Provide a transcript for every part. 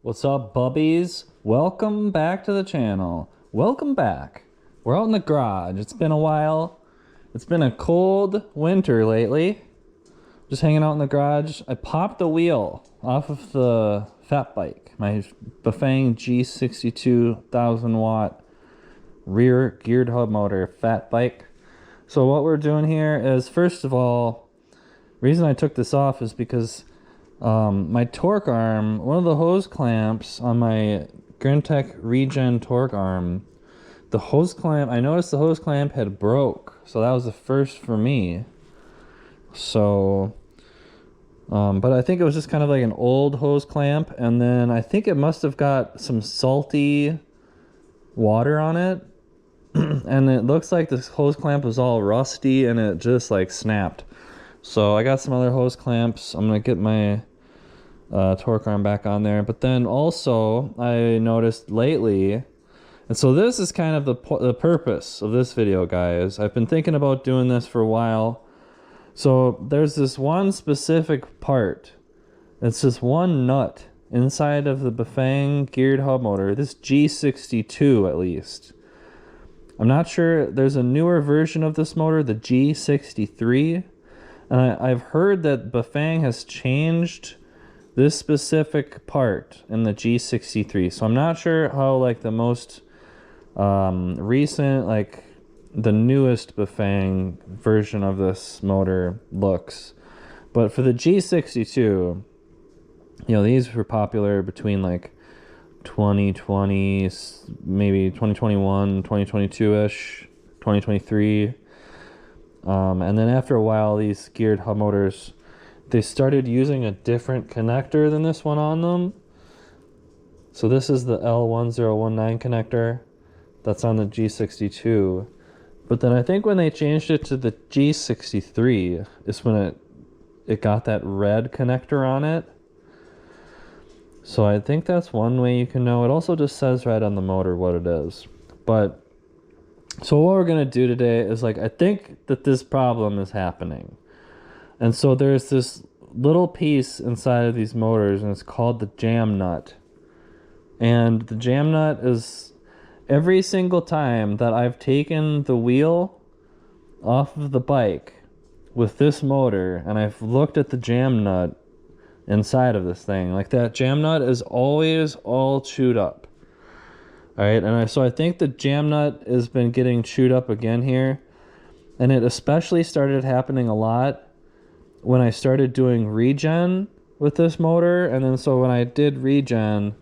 What's up, bubbies? Welcome back to the channel. Welcome back. We're out in the garage. It's been a while. It's been a cold winter lately. Just hanging out in the garage. I popped the wheel off of the fat bike. My Bafang G62 1000-watt rear geared hub motor fat bike. So what we're doing here is, first of all, the reason I took this off is because my torque arm, one of the hose clamps on my Tech Regen torque arm, the hose clamp, I noticed the hose clamp had broke. So that was the first for me. So, but I think it was just kind of like an old hose clamp. And then I think it must have got some salty water on it. And it looks like this hose clamp was all rusty and it just like snapped. So I got some other hose clamps. I'm going to get my torque arm back on there. But then also I noticed lately, and so this is kind of the purpose of this video, guys. I've been thinking about doing this for a while. So there's this one specific part. It's this one nut inside of the Bafang geared hub motor, this G62 at least. I'm not sure, there's a newer version of this motor, the G63. And I've heard that Bafang has changed this specific part in the G63. So I'm not sure how like the most recent, like the newest Bafang version of this motor looks. But for the G62, you know, these were popular between like 2020, maybe 2021, 2022-ish, 2023. And then after a while, these geared hub motors, they started using a different connector than this one on them. So this is the L1019 connector that's on the G62. But then I think when they changed it to the G63 is when it got that red connector on it. So I think that's one way you can know. It also just says right on the motor what it is. But so what we're going to do today is, like, I think that this problem is happening. And so there's this little piece inside of these motors, and it's called the jamnut. And the jamnut is, every single time that I've taken the wheel off of the bike with this motor, and I've looked at the jamnut inside of this thing, like, that jamnut is always all chewed up. All right, and so I think the jamnut has been getting chewed up again here. And it especially started happening a lot when I started doing regen with this motor. And then so when I did regen,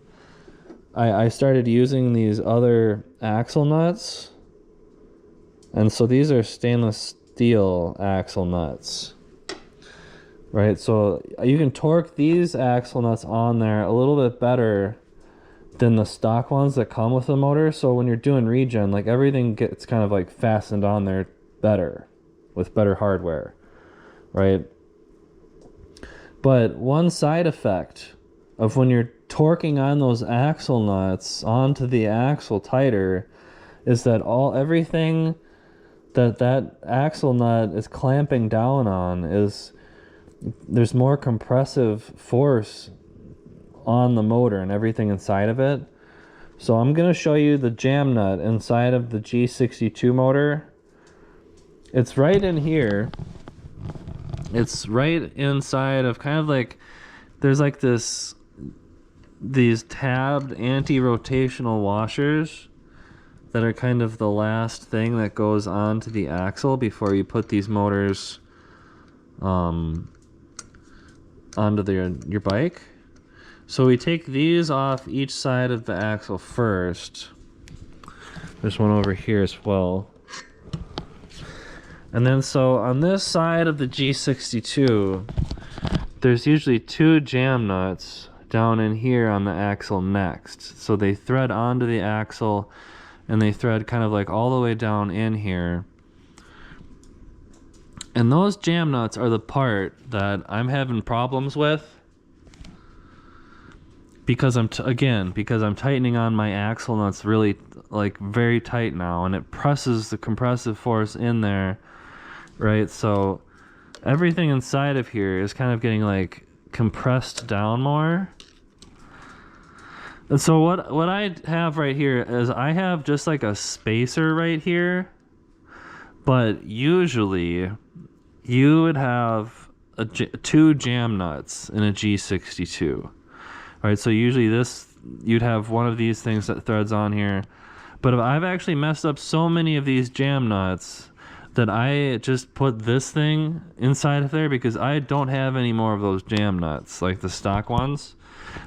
I started using these other axle nuts. And so these are stainless steel axle nuts. Right, so you can torque these axle nuts on there a little bit better than the stock ones that come with the motor. So when you're doing regen, like, everything gets kind of like fastened on there better with better hardware, right? But one side effect of when you're torquing on those axle nuts onto the axle tighter is that everything that axle nut is clamping down on is, there's more compressive force on the motor and everything inside of it. So I'm going to show you the jam nut inside of the G62 motor. It's right in here. It's right inside of kind of like, there's like these tabbed anti-rotational washers that are kind of the last thing that goes onto the axle before you put these motors onto your bike. So we take these off each side of the axle first. There's one over here as well. And then so on this side of the G62, there's usually two jam nuts down in here on the axle next. So they thread onto the axle and they thread kind of like all the way down in here. And those jam nuts are the part that I'm having problems with. Because I'm tightening on my axle nuts really, like, very tight now, and it presses the compressive force in there, right? So everything inside of here is kind of getting like compressed down more. And so what I have right here is I have just like a spacer right here, but usually you would have two jam nuts in a G62. All right, so usually you'd have one of these things that threads on here, but I've actually messed up so many of these jam nuts that I just put this thing inside of there because I don't have any more of those jam nuts, like the stock ones.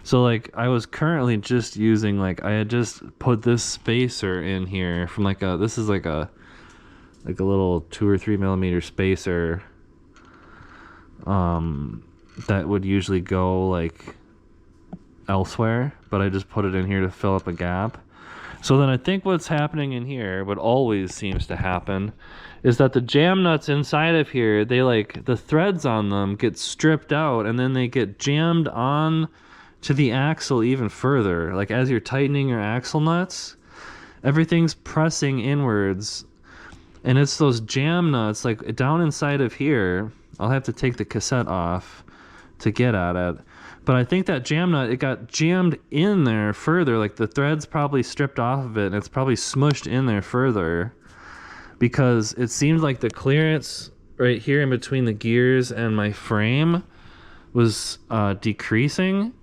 So like I was currently just using, like I had just put this spacer in here from like this is like a little 2 or 3 millimeter spacer that would usually go like elsewhere, but I just put it in here to fill up a gap. So then I think what's happening in here, what always seems to happen, is that the jam nuts inside of here, they like, the threads on them get stripped out and then they get jammed on to the axle even further. Like as you're tightening your axle nuts, everything's pressing inwards, and it's those jam nuts like down inside of here. I'll have to take the cassette off to get at it. But I think that jam nut, it got jammed in there further. Like the thread's probably stripped off of it and it's probably smushed in there further, because it seemed like the clearance right here in between the gears and my frame was decreasing.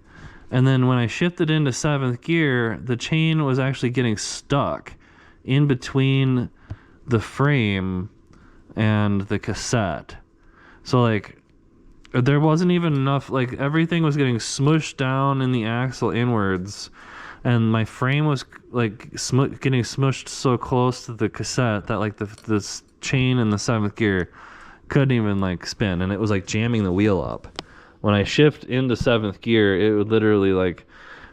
And then when I shifted into 7th gear, the chain was actually getting stuck in between the frame and the cassette. So like there wasn't even enough, like everything was getting smushed down in the axle inwards, and my frame was like getting smushed so close to the cassette that like this chain in the 7th gear couldn't even like spin, and it was like jamming the wheel up. When I shift into 7th gear, it would literally like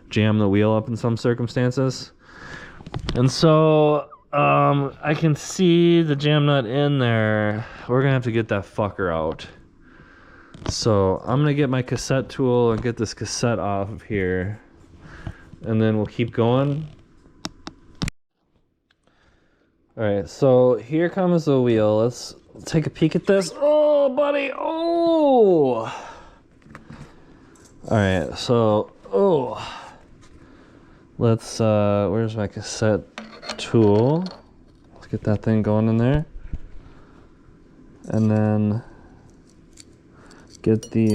jam the wheel up in some circumstances. And so I can see the jam nut in there. We're gonna have to get that fucker out. So I'm gonna get my cassette tool and get this cassette off of here, and then we'll keep going. All right, so here comes the wheel. Let's take a peek at this. Oh, buddy, oh! All right, so, let's, where's my cassette tool? Let's get that thing going in there. And then get the,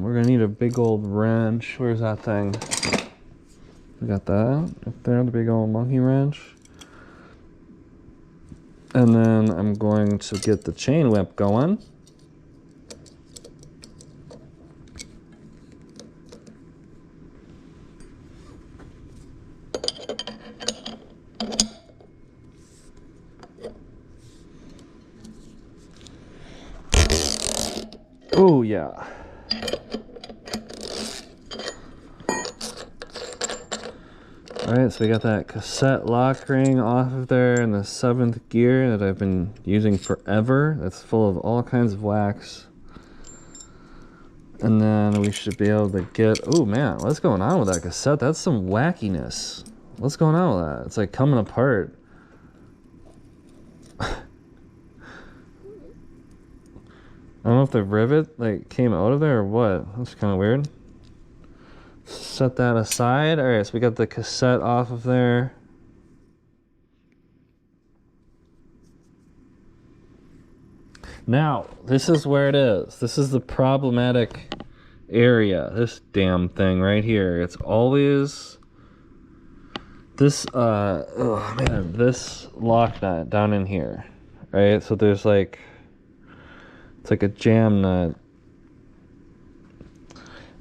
we're gonna need a big old wrench. Where's that thing? We got that up there, the big old monkey wrench. And then I'm going to get the chain whip going. Oh yeah. Alright, so we got that cassette lock ring off of there in the 7th gear that I've been using forever. That's full of all kinds of wax. And then we should be able to get, oh man, what's going on with that cassette? That's some wackiness. What's going on with that? It's like coming apart. I don't know if the rivet like came out of there or what. That's kind of weird. Set that aside. All right, so we got the cassette off of there. Now, this is where it is. This is the problematic area. This damn thing right here. It's always this oh man, this lock nut down in here. Right? So there's like, it's like a jam nut.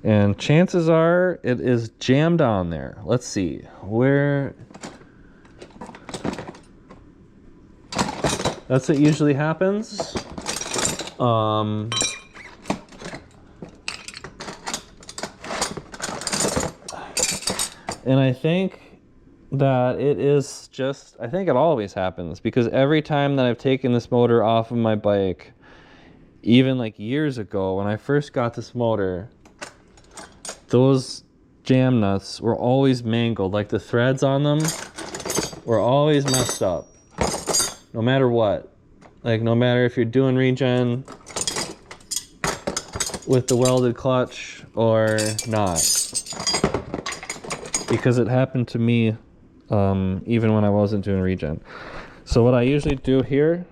And chances are it is jammed on there. Let's see. Where... That's what usually happens. And I think that it is just... I think it always happens, because every time that I've taken this motor off of my bike, even like years ago when I first got this motor, those jam nuts were always mangled. Like the threads on them were always messed up, no matter what. Like no matter if you're doing regen with the welded clutch or not. because it happened to me even when I wasn't doing regen. So what I usually do here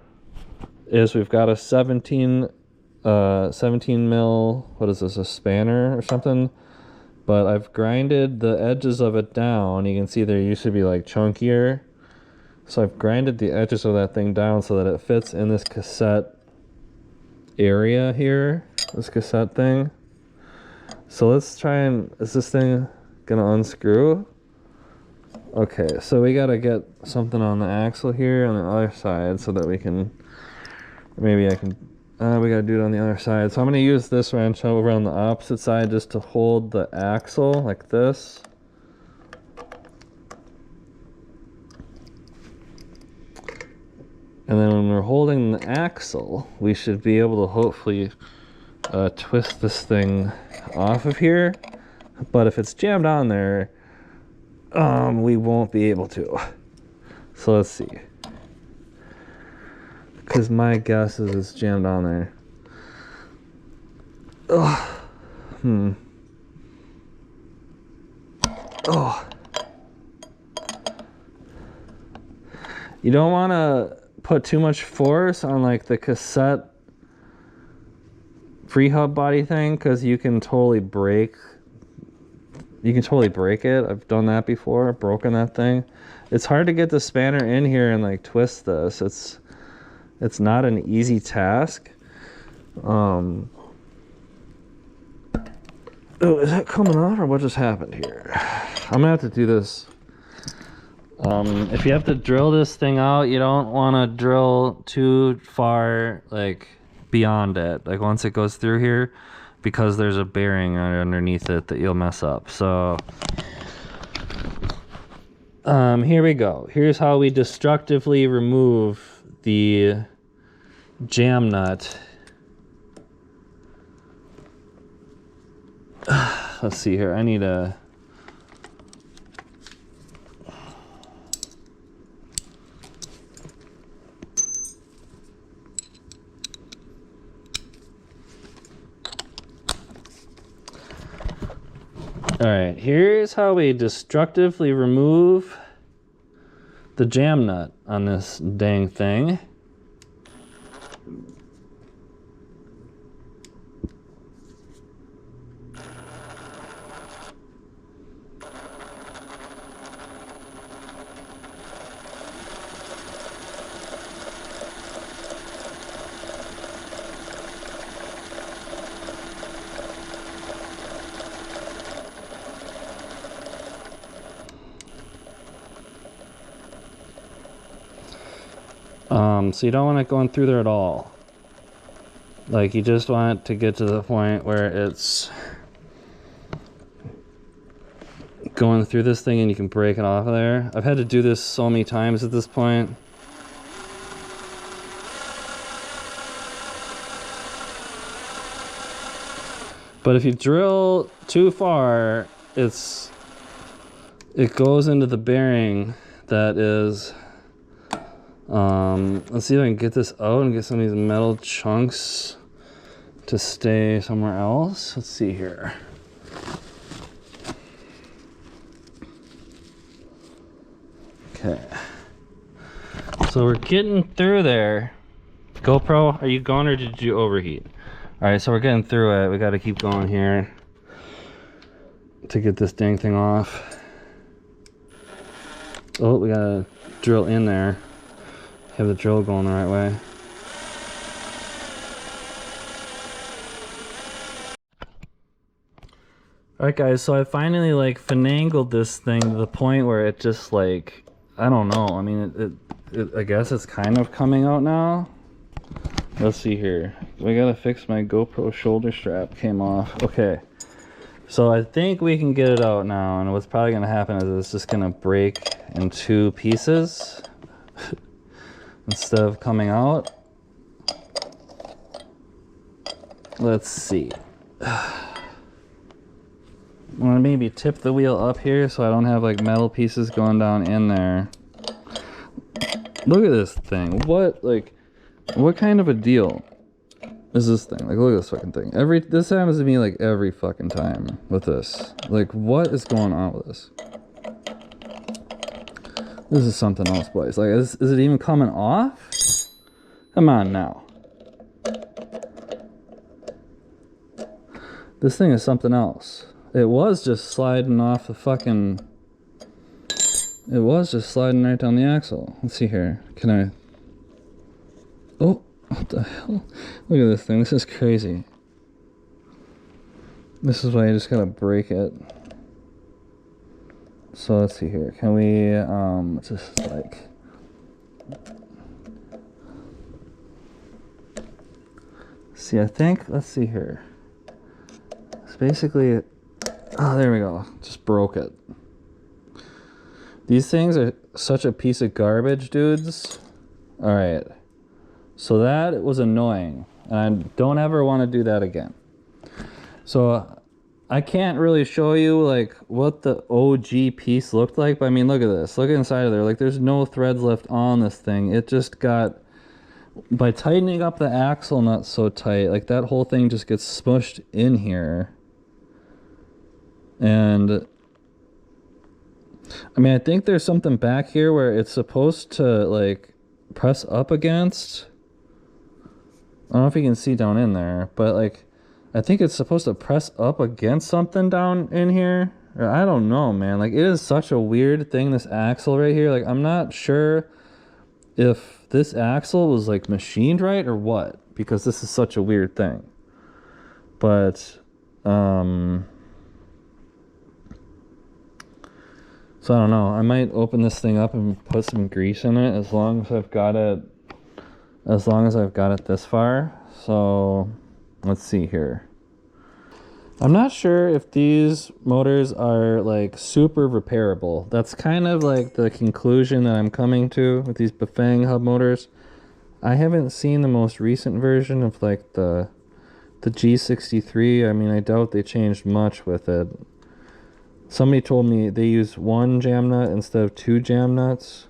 is we've got a 17 mil, what is this, a spanner or something? But I've grinded the edges of it down. You can see there used to be like chunkier. So I've grinded the edges of that thing down so that it fits in this cassette area here, this cassette thing. So let's try and, is this thing gonna unscrew? Okay, so we gotta get something on the axle here on the other side so that we can, maybe I can, we gotta do it on the other side. So I'm gonna use this wrench over on the opposite side just to hold the axle like this. And then when we're holding the axle, we should be able to hopefully twist this thing off of here. But if it's jammed on there, we won't be able to. So let's see. Because my guess is it's jammed on there. Oh. Oh. You don't want to put too much force on like the cassette free hub body thing, because you can totally break it. I've done that before, broken that thing. It's hard to get the spanner in here and like twist this. It's not an easy task. Oh, is that coming off or what just happened here? I'm gonna have to do this. If you have to drill this thing out, you don't want to drill too far, like beyond it. Like once it goes through here, because there's a bearing underneath it that you'll mess up. So here we go. Here's how we destructively remove the jam nut. Let's see here. I need a... Alright, here's how we destructively remove the jam nut on this dang thing. So you don't want it going through there at all. Like you just want it to get to the point where it's going through this thing and you can break it off of there. I've had to do this so many times at this point. But if you drill too far, it goes into the bearing that is... let's see if I can get this out and get some of these metal chunks to stay somewhere else. Let's see here. Okay. So we're getting through there. GoPro, are you going or did you overheat? Alright, so we're getting through it. We gotta keep going here to get this dang thing off. Oh, we gotta drill in there. Have the drill going the right way. Alright guys, so I finally like finagled this thing to the point where it just like, I don't know, I mean I guess it's kind of coming out now. Let's see here. We gotta fix my GoPro shoulder strap, came off. Okay, so I think we can get it out now, and what's probably gonna happen is it's just gonna break in two pieces instead of coming out. Let's see. I'm gonna maybe tip the wheel up here so I don't have like metal pieces going down in there. Look at this thing. What kind of a deal is this thing? Like, look at this fucking thing. This happens to me like every fucking time with this. Like, what is going on with this? This is something else, boys. Like, is it even coming off? Come on now. This thing is something else. It was just sliding off the fucking... It was just sliding right down the axle. Let's see here. Can I... Oh, what the hell? Look at this thing. This is crazy. This is why you just gotta break it. So let's see here. Can we, just like... See, I think, let's see here. It's basically... Oh, there we go. Just broke it. These things are such a piece of garbage, dudes. Alright. So that was annoying. And I don't ever want to do that again. So I can't really show you like what the OG piece looked like. But I mean, look at this. Look inside of there. Like there's no threads left on this thing. It just got... By tightening up the axle nut so tight, like that whole thing just gets smushed in here. And I mean, I think there's something back here where it's supposed to like press up against. I don't know if you can see down in there, but like I think it's supposed to press up against something down in here. Or I don't know, man. Like it is such a weird thing, this axle right here. Like I'm not sure if this axle was like machined right or what, because this is such a weird thing. But so I don't know. I might open this thing up and put some grease in it as long as I've got it this far. So let's see here. I'm not sure if these motors are like super repairable. That's kind of like the conclusion that I'm coming to with these Bafang hub motors. I haven't seen the most recent version of like the G63. I mean, I doubt they changed much with it. Somebody told me they use one jamnut instead of two jamnuts.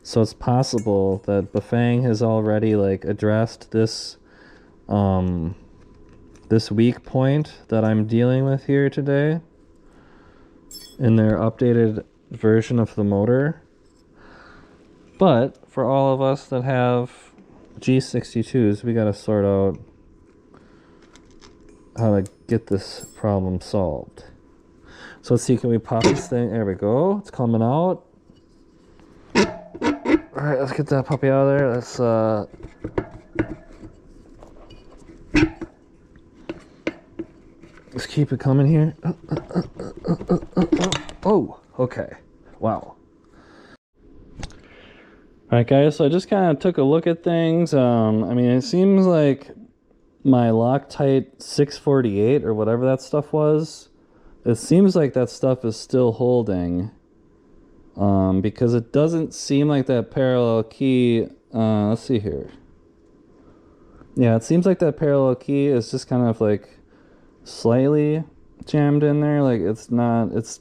So it's possible that Bafang has already like addressed this this weak point that I'm dealing with here today in their updated version of the motor. But for all of us that have G62s, we got to sort out how to get this problem solved. So let's see, can we pop this thing? There we go. It's coming out. All right, let's get that puppy out of there. Let's keep it coming here. Oh, okay. Wow. Alright guys, so I just kind of took a look at things. I mean, it seems like my Loctite 648 or whatever that stuff was, it seems like that stuff is still holding. Because it doesn't seem like that parallel key, let's see here. Yeah, it seems like that parallel key is just kind of like slightly jammed in there. Like it's not, it's,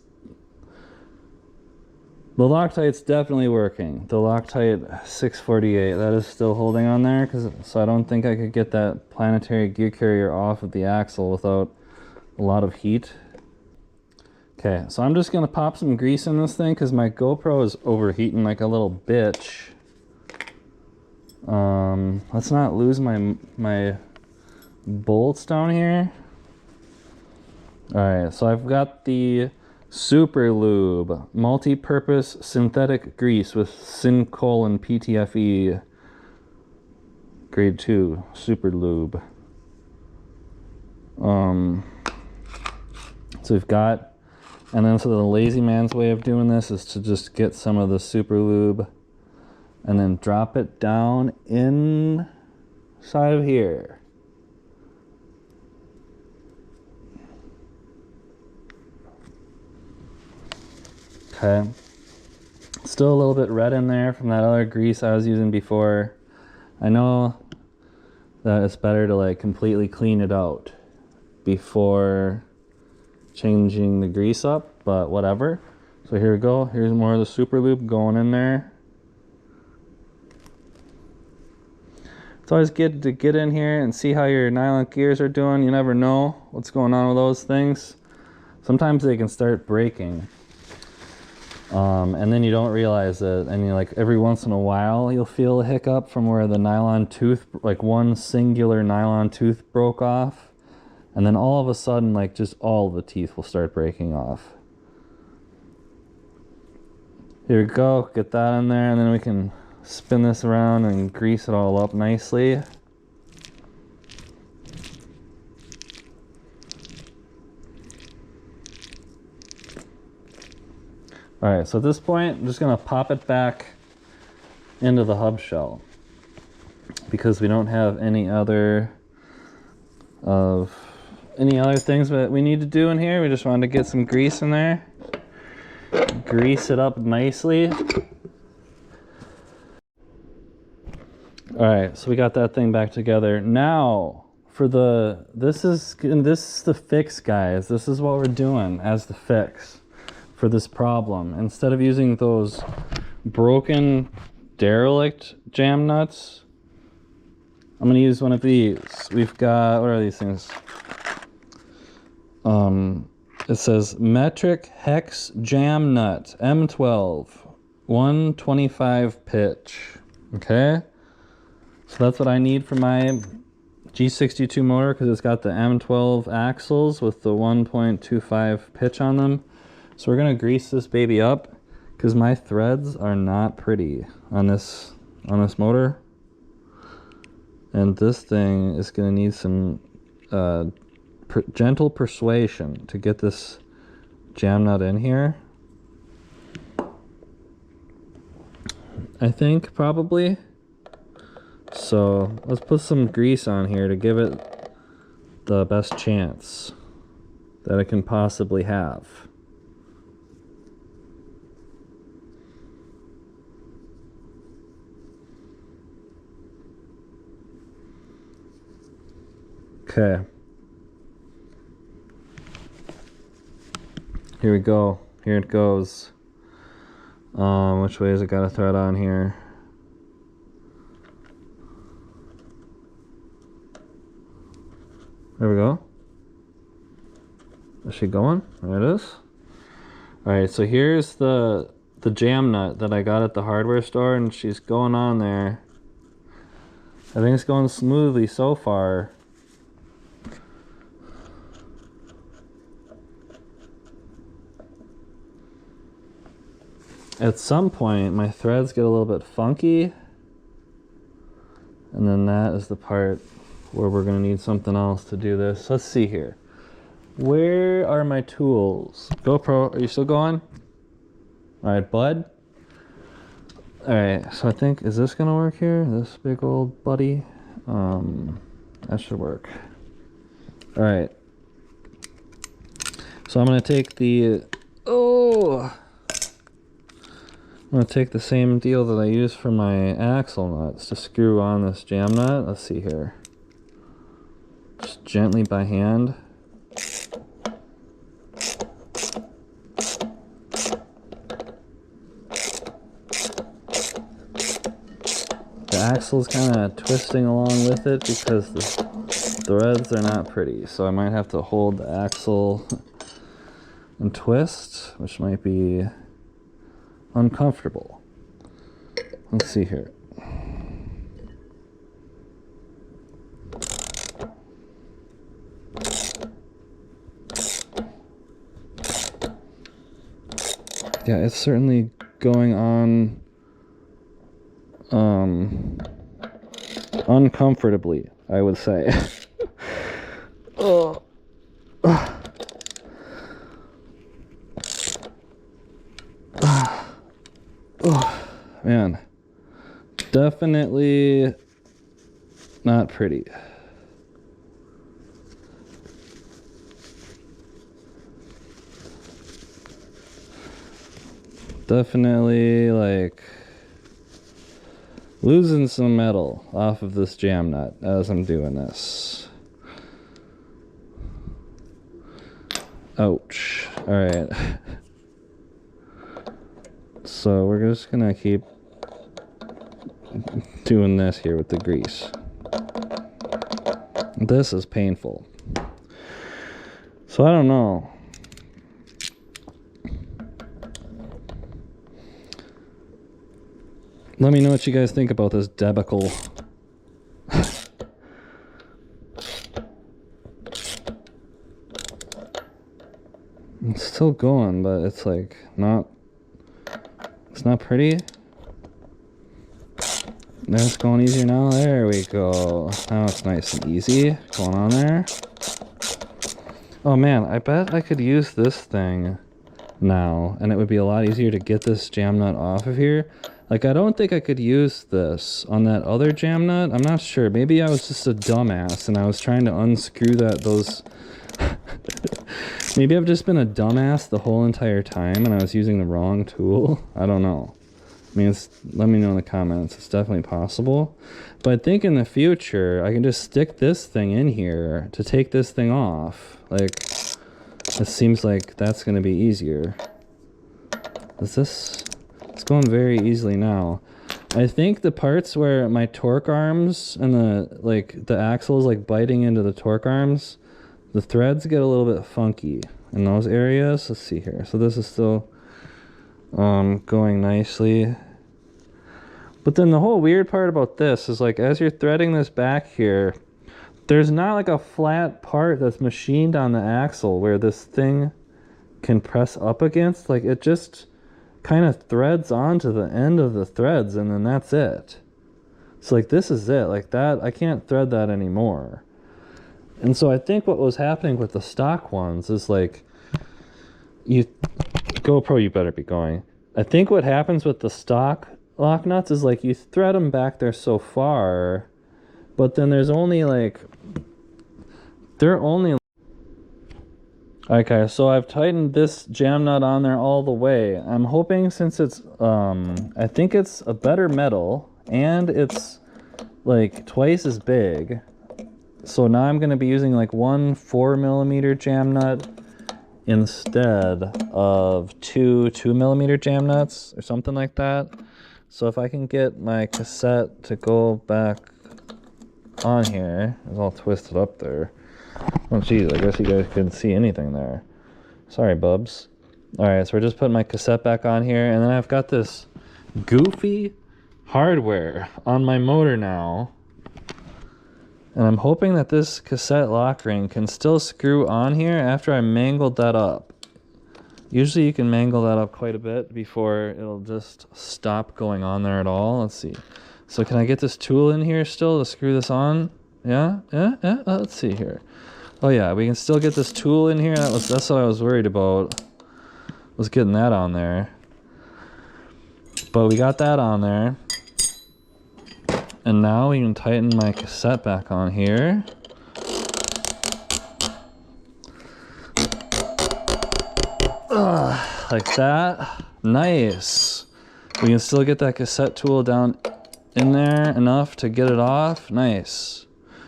the Loctite's definitely working. The Loctite 648, that is still holding on there, so I don't think I could get that planetary gear carrier off of the axle without a lot of heat. Okay, so I'm just gonna pop some grease in this thing because my GoPro is overheating like a little bitch. Let's not lose my bolts down here. Alright, so I've got the Super Lube multi-purpose synthetic grease with Syncolin PTFE grade 2 Super Lube. So we've got, and then so the lazy man's way of doing this is to just get some of the Super Lube and then drop it down inside of here. Okay, still a little bit red in there from that other grease I was using before. I know that it's better to like completely clean it out before changing the grease up, but whatever. So here we go. Here's more of the Super Lube going in there. It's always good to get in here and see how your nylon gears are doing. You never know what's going on with those things. Sometimes they can start breaking. And then you don't realize it, and you like every once in a while you'll feel a hiccup from where the nylon tooth, like one singular nylon tooth broke off, and then all of a sudden like just all the teeth will start breaking off. Here we go, get that in there, and then we can spin this around and grease it all up nicely. Alright, so at this point, I'm just going to pop it back into the hub shell because we don't have any other things that we need to do in here. We just wanted to get some grease in there. Grease it up nicely. Alright, so we got that thing back together. Now, for this is the fix, guys. This is what we're doing as the fix for this problem. Instead of using those broken derelict jam nuts, I'm gonna use one of these. We've got, what are these things? It says metric hex jam nut M12 125 pitch. Okay, so that's what I need for my G62 motor, because it's got the M12 axles with the 1.25 pitch on them. So we're gonna grease this baby up because my threads are not pretty on this motor, and this thing is gonna need some gentle persuasion to get this jam nut in here. I think probably. So let's put some grease on here to give it the best chance that it can possibly have. Okay. Here we go. Here it goes. Which way has it got a thread on here? There we go. Is she going? There it is. Alright, so here's the jam nut that I got at the hardware store, and she's going on there. I think it's going smoothly so far. At some point, my threads get a little bit funky, and then that is the part where we're going to need something else to do this. Let's see here. Where are my tools? GoPro, are you still going? Alright, bud. Alright, so I think, is this going to work here? This big old buddy? That should work. Alright. So I'm going to take the... I'm going to take the same deal that I used for my axle nuts to screw on this jam nut. Let's see here. Just gently by hand. The axle's kind of twisting along with it because the threads are not pretty. So I might have to hold the axle and twist, which might be uncomfortable. Let's see here. Yeah, it's certainly going on uncomfortably, I would say. Oh. Oh, man, definitely not pretty. Definitely like losing some metal off of this jam nut as I'm doing this. Ouch. All right. So we're just gonna keep doing this here with the grease. This is painful. So I don't know. Let me know what you guys think about this debacle. It's still going, but it's like it's not pretty. Now it's going easier now. There we go. Now it's nice and easy going on there. Oh man, I bet I could use this thing now, and it would be a lot easier to get this jam nut off of here. Like, I don't think I could use this on that other jam nut. I'm not sure. Maybe I was just a dumbass and I was trying to unscrew those. Maybe I've just been a dumbass the whole entire time and I was using the wrong tool. I don't know. I mean, let me know in the comments. It's definitely possible. But I think in the future, I can just stick this thing in here to take this thing off. Like, it seems like that's going to be easier. It's going very easily now. I think the parts where my torque arms and the axle is like biting into the torque arms, the threads get a little bit funky in those areas. Let's see here. So this is still going nicely. But then the whole weird part about this is, like, as you're threading this back here, there's not like a flat part that's machined on the axle where this thing can press up against. Like, it just kind of threads onto the end of the threads and then that's it. So like, this is it. Like that, I can't thread that anymore. And so I think what was happening with the stock ones is, like, GoPro, you better be going. I think what happens with the stock lock nuts is, like, you thread them back there so far, but then there's only like, okay, so I've tightened this jam nut on there all the way. I'm hoping, since it's I think it's a better metal and it's like twice as big, so now I'm going to be using like one 4mm jam nut instead of two 2mm jam nuts or something like that. So if I can get my cassette to go back on here, it's all twisted up there. Oh geez, I guess you guys couldn't see anything there. Sorry, bubs. Alright, so we're just putting my cassette back on here, and then I've got this goofy hardware on my motor now. And I'm hoping that this cassette lock ring can still screw on here after I mangled that up. Usually you can mangle that up quite a bit before it'll just stop going on there at all. Let's see. So can I get this tool in here still to screw this on? Yeah? Let's see here. Oh yeah, we can still get this tool in here. That's what I was worried about, was getting that on there. But we got that on there. And now we can tighten my cassette back on here. Like that. Nice. We can still get that cassette tool down in there enough to get it off. Nice.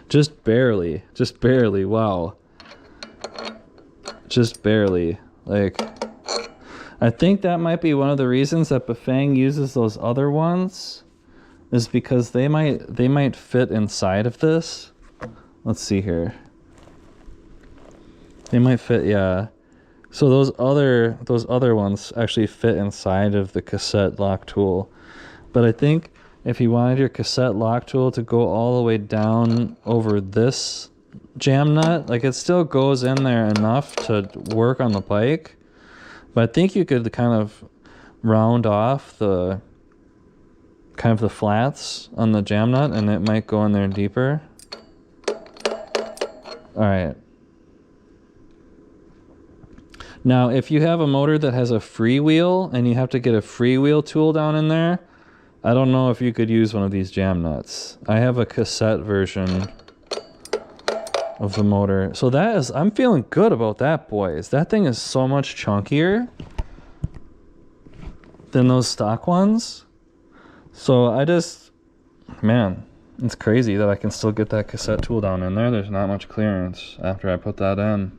Just barely. Just barely. Wow. Just barely. Like, I think that might be one of the reasons that Bafang uses those other ones, is because they might fit inside of this. Let's see here. They might fit, yeah. So those other ones actually fit inside of the cassette lock tool. But I think if you wanted your cassette lock tool to go all the way down over this jam nut, like, it still goes in there enough to work on the bike. But I think you could kind of round off the flats on the jam nut, and it might go in there deeper. All right. Now, if you have a motor that has a freewheel and you have to get a freewheel tool down in there, I don't know if you could use one of these jam nuts. I have a cassette version of the motor. So I'm feeling good about that, boys. That thing is so much chunkier than those stock ones. So man, it's crazy that I can still get that cassette tool down in there. There's not much clearance after I put that in.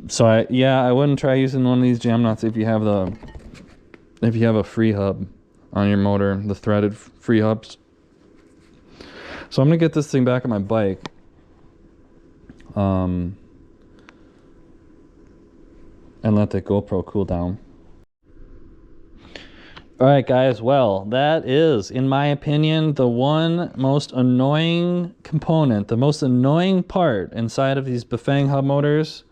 So I wouldn't try using one of these jam nuts if you have a free hub on your motor, the threaded free hubs. So I'm gonna get this thing back on my bike. And let the GoPro cool down. All right, guys. Well, that is, in my opinion, the one most annoying component, the most annoying part inside of these Bafang hub motors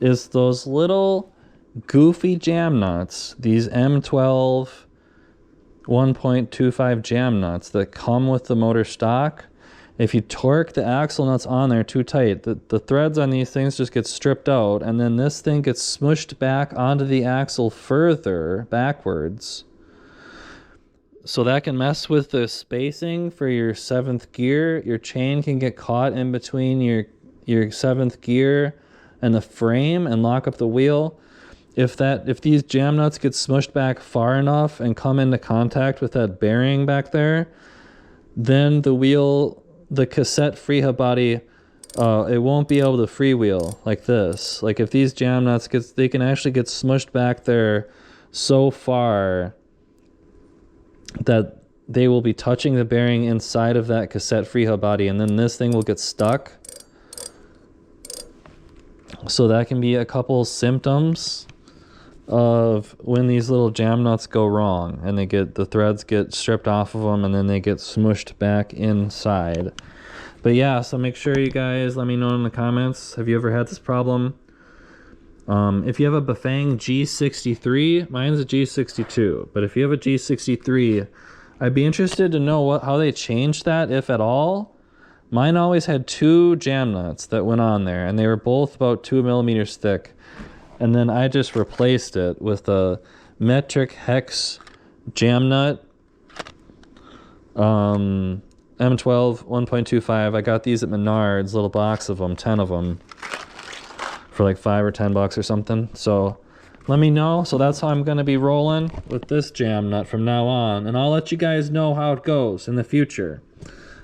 is those little goofy jam nuts, these M12 1.25 jam nuts that come with the motor stock. If you torque the axle nuts on there too tight, the threads on these things just get stripped out, and then this thing gets smushed back onto the axle further backwards. So that can mess with the spacing for your 7th gear. Your chain can get caught in between your 7th gear and the frame and lock up the wheel. If these jam nuts get smushed back far enough and come into contact with that bearing back there, then the cassette free hub body, it won't be able to freewheel like this. Like if these jam nuts they can actually get smushed back there so far that they will be touching the bearing inside of that cassette free hub body, and then this thing will get stuck. So that can be a couple symptoms of when these little jam nuts go wrong and the threads get stripped off of them and then they get smushed back inside. But yeah, so make sure you guys let me know in the comments, have you ever had this problem? If you have a Bafang G63, mine's a G62, but if you have a G63, I'd be interested to know how they changed that, if at all. Mine always had 2 jam nuts that went on there, and they were both about 2 millimeters thick. And then I just replaced it with a metric hex jam nut, M12 1.25. I got these at Menards, little box of them, 10 of them, for like $5 or $10 or something. So let me know. So that's how I'm going to be rolling with this jam nut from now on, and I'll let you guys know how it goes in the future.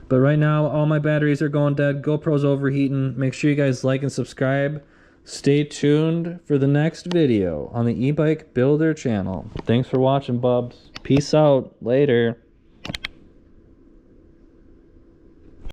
But right now, all my batteries are going dead. GoPro's overheating. Make sure you guys like and subscribe. Stay tuned for the next video on the e-bike builder channel. Thanks for watching, bubs. Peace out. Later.